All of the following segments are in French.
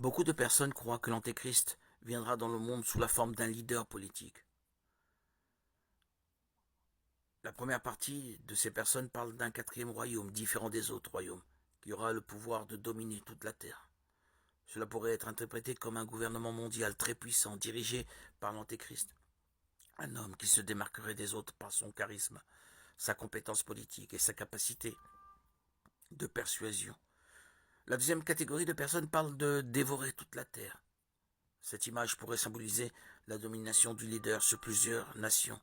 Beaucoup de personnes croient que l'Antéchrist viendra dans le monde sous la forme d'un leader politique. La première partie de ces personnes parle d'un quatrième royaume, différent des autres royaumes, qui aura le pouvoir de dominer toute la Terre. Cela pourrait être interprété comme un gouvernement mondial très puissant, dirigé par l'Antéchrist. Un homme qui se démarquerait des autres par son charisme, sa compétence politique et sa capacité de persuasion. La deuxième catégorie de personnes parle de dévorer toute la Terre. Cette image pourrait symboliser la domination du leader sur plusieurs nations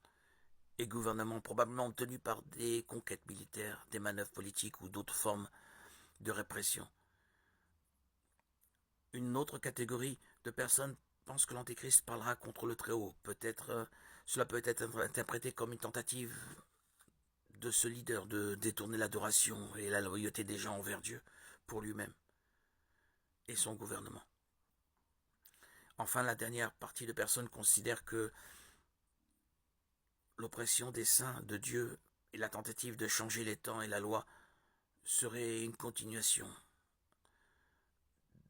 et gouvernements, probablement obtenus par des conquêtes militaires, des manœuvres politiques ou d'autres formes de répression. Une autre catégorie de personnes pense que l'Antéchrist parlera contre le Très-Haut. Cela peut être interprété comme une tentative de ce leader de détourner l'adoration et la loyauté des gens envers Dieu pour lui-même et son gouvernement. Enfin, la dernière partie de personnes considère que l'oppression des saints de Dieu et la tentative de changer les temps et la loi serait une continuation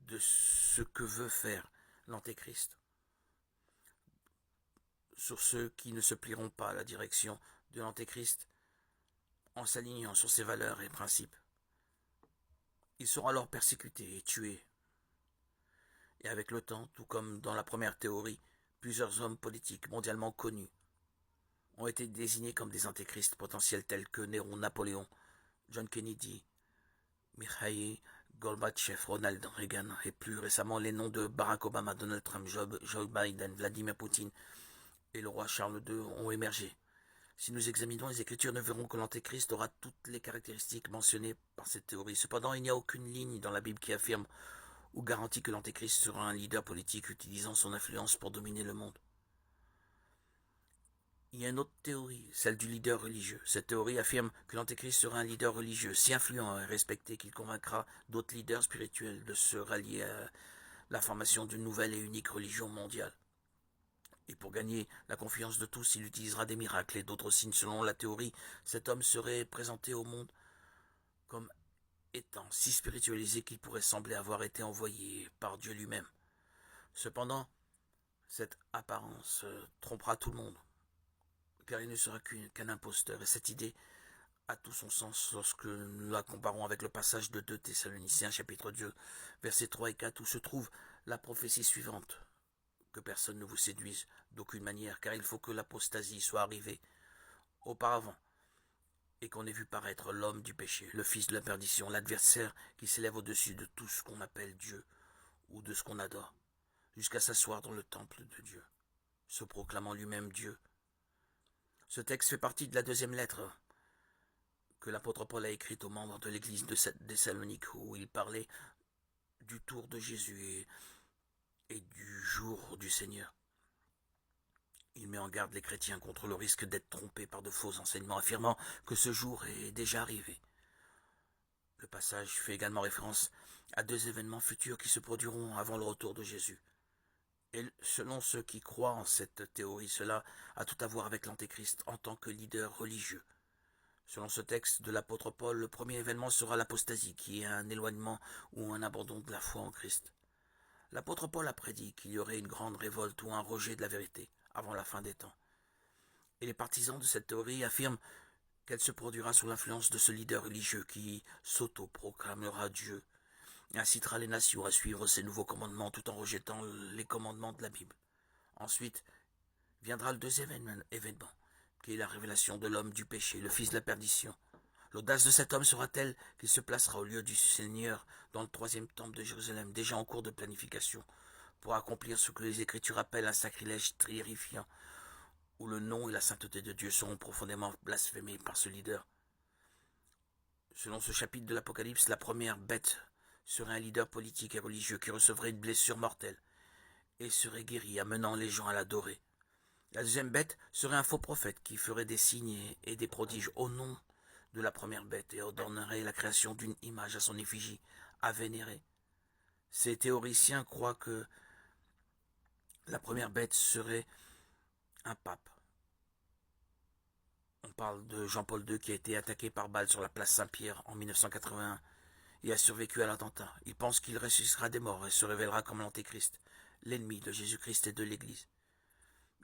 de ce que veut faire l'Antéchrist sur ceux qui ne se plieront pas à la direction de l'Antéchrist en s'alignant sur ses valeurs et principes. Ils seront alors persécutés et tués. Et avec le temps, tout comme dans la première théorie, plusieurs hommes politiques mondialement connus ont été désignés comme des antéchrists potentiels tels que Néron, Napoléon, John Kennedy, Mikhail Gorbatchev, Ronald Reagan et plus récemment les noms de Barack Obama, Donald Trump, Joe Biden, Vladimir Poutine et le roi Charles II ont émergé. Si nous examinons les Écritures, nous verrons que l'Antéchrist aura toutes les caractéristiques mentionnées par cette théorie. Cependant, il n'y a aucune ligne dans la Bible qui affirme ou garantit que l'Antéchrist sera un leader politique utilisant son influence pour dominer le monde. Il y a une autre théorie, celle du leader religieux. Cette théorie affirme que l'Antéchrist sera un leader religieux si influent et respecté qu'il convaincra d'autres leaders spirituels de se rallier à la formation d'une nouvelle et unique religion mondiale. Et pour gagner la confiance de tous, il utilisera des miracles et d'autres signes. Selon la théorie, cet homme serait présenté au monde comme étant si spiritualisé qu'il pourrait sembler avoir été envoyé par Dieu lui-même. Cependant, cette apparence trompera tout le monde, car il ne sera qu'un imposteur, et cette idée a tout son sens lorsque nous la comparons avec le passage de 2 Thessaloniciens chapitre 2, versets 3 et 4, où se trouve la prophétie suivante. Que personne ne vous séduise d'aucune manière, car il faut que l'apostasie soit arrivée auparavant, et qu'on ait vu paraître l'homme du péché, le fils de la perdition, l'adversaire qui s'élève au-dessus de tout ce qu'on appelle Dieu ou de ce qu'on adore, jusqu'à s'asseoir dans le temple de Dieu, se proclamant lui-même Dieu. Ce texte fait partie de la deuxième lettre que l'apôtre Paul a écrite aux membres de l'église de Thessalonique, où il parlait du tour de Jésus et du jour du Seigneur. Il met en garde les chrétiens contre le risque d'être trompés par de faux enseignements affirmant que ce jour est déjà arrivé. Le passage fait également référence à 2 événements futurs qui se produiront avant le retour de Jésus. Et selon ceux qui croient en cette théorie, cela a tout à voir avec l'Antéchrist en tant que leader religieux. Selon ce texte de l'apôtre Paul, le premier événement sera l'apostasie, qui est un éloignement ou un abandon de la foi en Christ. L'apôtre Paul a prédit qu'il y aurait une grande révolte ou un rejet de la vérité avant la fin des temps. Et les partisans de cette théorie affirment qu'elle se produira sous l'influence de ce leader religieux qui s'auto-proclamera Dieu et incitera les nations à suivre ses nouveaux commandements tout en rejetant les commandements de la Bible. Ensuite viendra le deuxième événement, qui est la révélation de l'homme du péché, le fils de la perdition. L'audace de cet homme sera telle qu'il se placera au lieu du Seigneur dans le 3e temple de Jérusalem, déjà en cours de planification, pour accomplir ce que les Écritures appellent un sacrilège terrifiant, où le nom et la sainteté de Dieu seront profondément blasphémés par ce leader. Selon ce chapitre de l'Apocalypse, la première bête serait un leader politique et religieux qui recevrait une blessure mortelle et serait guéri, amenant les gens à l'adorer. La deuxième bête serait un faux prophète qui ferait des signes et des prodiges au nom de la première bête et ordonnerait la création d'une image à son effigie, à vénérer. Ces théoriciens croient que la première bête serait un pape. On parle de Jean-Paul II qui a été attaqué par balle sur la place Saint-Pierre en 1981 et a survécu à l'attentat. Il pense qu'il ressuscitera des morts et se révélera comme l'Antéchrist, l'ennemi de Jésus-Christ et de l'Église.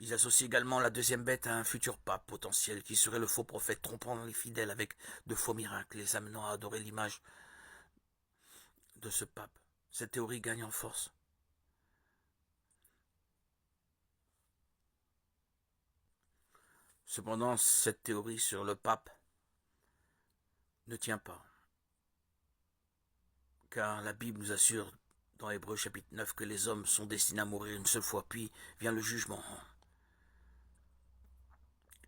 Ils associent également la deuxième bête à un futur pape potentiel qui serait le faux prophète trompant les fidèles avec de faux miracles, les amenant à adorer l'image de ce pape. Cette théorie gagne en force. Cependant, cette théorie sur le pape ne tient pas, car la Bible nous assure dans Hébreux chapitre 9 que les hommes sont destinés à mourir une seule fois, puis vient le jugement.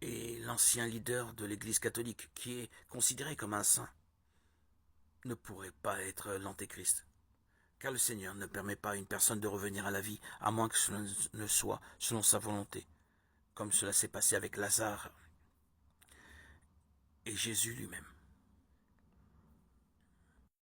Et l'ancien leader de l'Église catholique, qui est considéré comme un saint, ne pourrait pas être l'Antéchrist, car le Seigneur ne permet pas à une personne de revenir à la vie, à moins que cela ne soit selon sa volonté, comme cela s'est passé avec Lazare et Jésus lui-même.